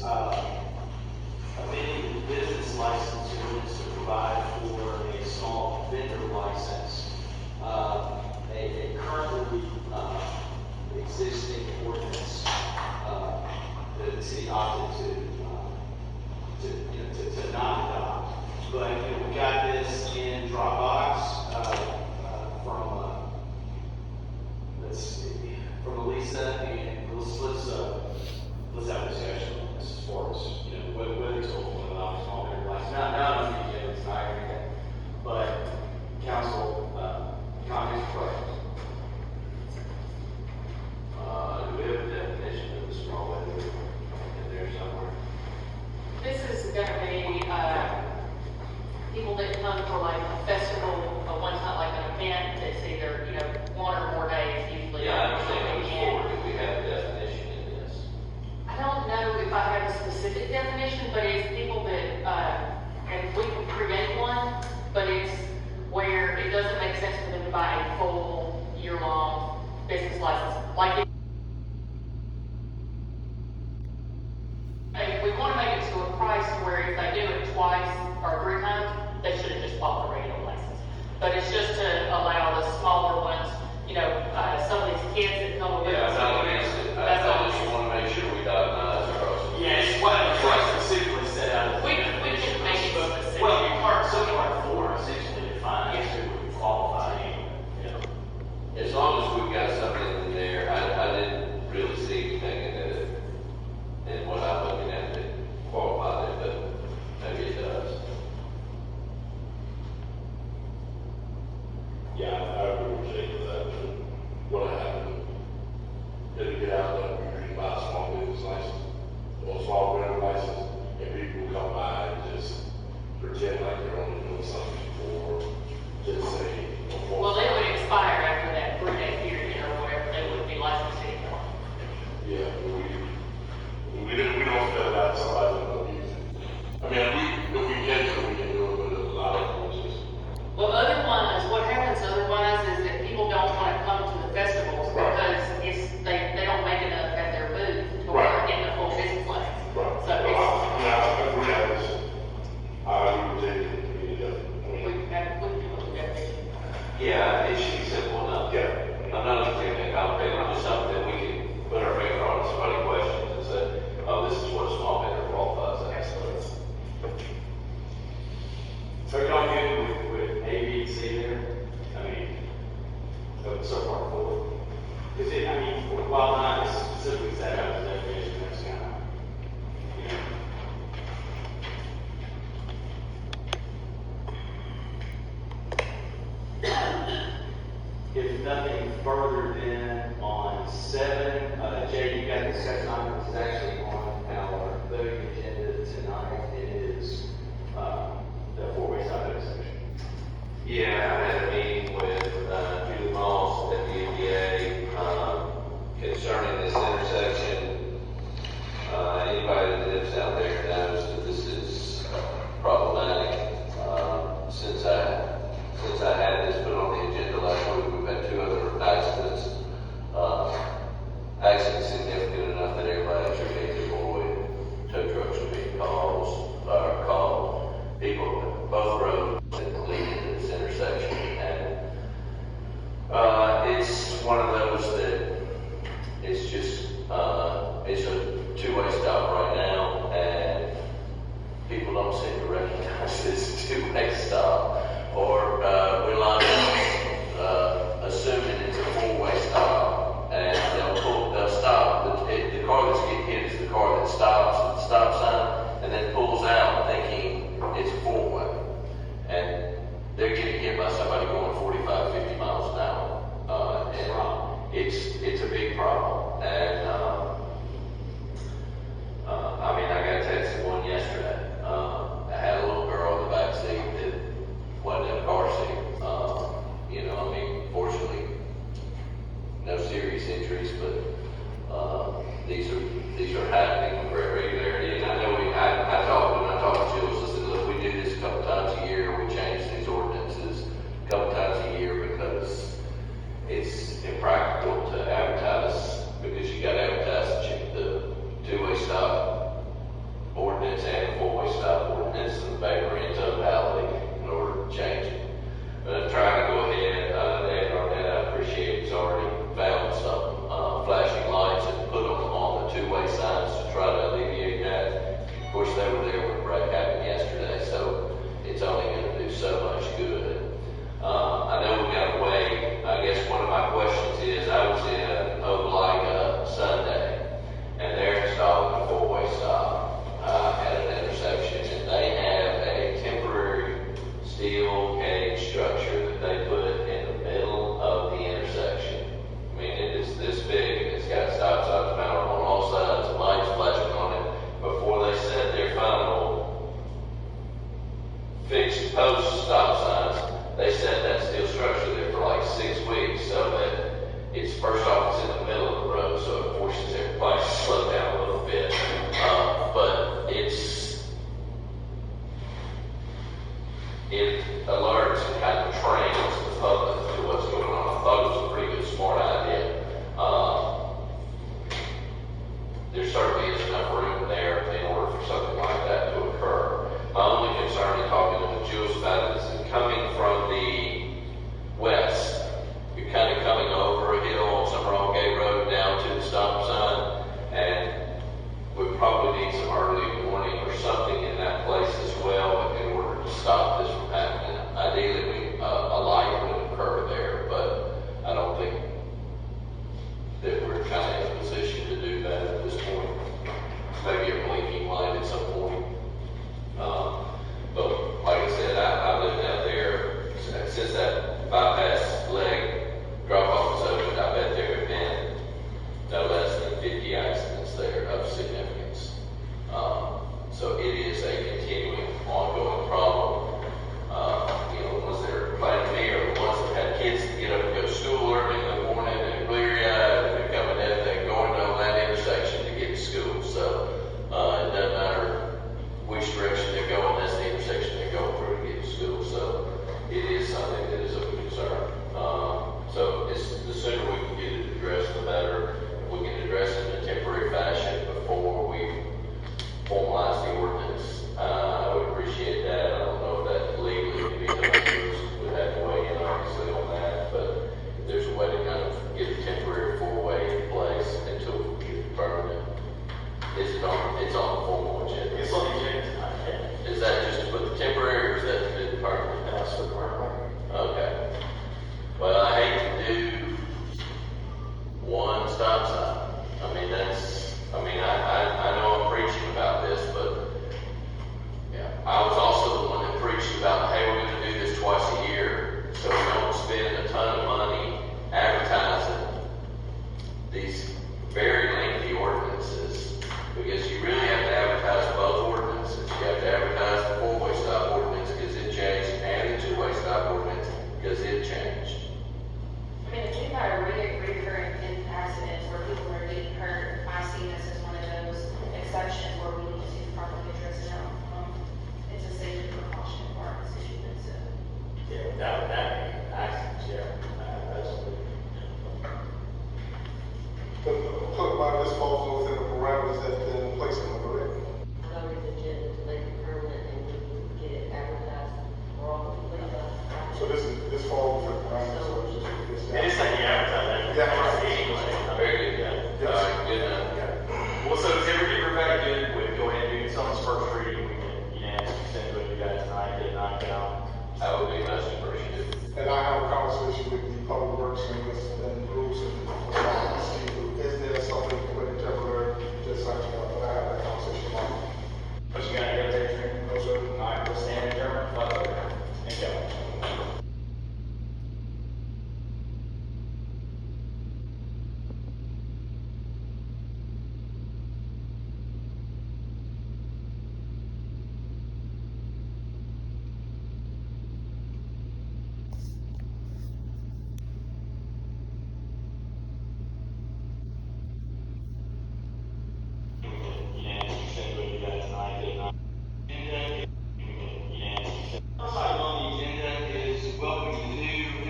is amending the business license ordinance to provide for a small vendor license. A currently existing ordinance that the city opted to not adopt. But we got this in Dropbox from let's see, from Elisa, and let's have a discussion on this as far as whether it's open or not, small vendor license. Not on the agenda tonight or anything, but council comments, questions. Do we have a definition of the small vendor in there somewhere? This is going to be people that come for like a festival, one time like an event. It's either 1 or more days usually. Yeah, I understand. Do we have a definition in this? I don't know if I have a specific definition, but it's people that, and we can create one, but it's where it doesn't make sense for them to buy a full year-long business license. Like we want to make it to a price where if they do it twice or 3 times, they should have just bought the regular license. But it's just to allow the smaller ones, some of these kids that come over. Yeah, I'm not against it. I just want to make sure we diagnose our process. Yes, what specifically set out. We can make it specific. Well, part 4 essentially defines who would qualify anyway. As long as we've got something in there, I didn't really see anything in what I'm looking at that qualified it, but maybe it does. Yeah, I agree with Jake with that, but what happened, did it get out that we usually buy a small business license, or a small vendor license, and people come by and just pretend like they're only doing something for, just say, Well, they would expire after that 3-day period or whatever. They wouldn't be licensed anymore. yeah, we don't spell out somebody that don't use it. I mean, if we can do it, we can do it, but a lot of them just, Well, otherwise, what happens otherwise is that people don't want to come to the festivals because they don't make enough at their booth to where they're getting a full business license. right. So I agree with this. I agree with Jake, we can look at it. Yeah, it should be simple enough. yeah. I'm not looking at complicated, just something that we can put our finger on, somebody questions and say, oh, this is what a small vendor qualifies as. So y'all good with A, B, and C there? I mean, so far forward. Because while not specifically set out as a definition, that's kind of, If nothing further then on 7, Jay, you got the second item, which is actually on our voting agenda tonight. It is the 4-way stop intersection. Yeah, I had a meeting with Julie Moss at the NBA concerning this intersection. Anybody that lives out there knows that this is problematic. Since I had this put on the agenda last week, we've had 2 other accidents. Accidents significant enough that everybody should be avoid. Tow trucks are being called. People, both roads that lead into this intersection, and it's one of those that it's just it's a 2-way stop right now, and people don't seem to recognize this 2-way stop, or we line up assuming it's a 4-way stop, and they'll stop. The car that's getting hit is the car that stops at the stop sign and then pulls out thinking it's a 4-way, and they're getting hit by somebody going 45, 50 miles an hour. And it's a big problem. And I got texted one yesterday. I had a little girl in the back seat that wasn't in a car seat. Fortunately, no serious injuries, but these are happening with great regularity. And I know when I talked to Jules, I said, look, we do this a couple times a year. We change these ordinances a couple times a year because it's impractical to advertise, because you got to advertise the 2-way stop There certainly is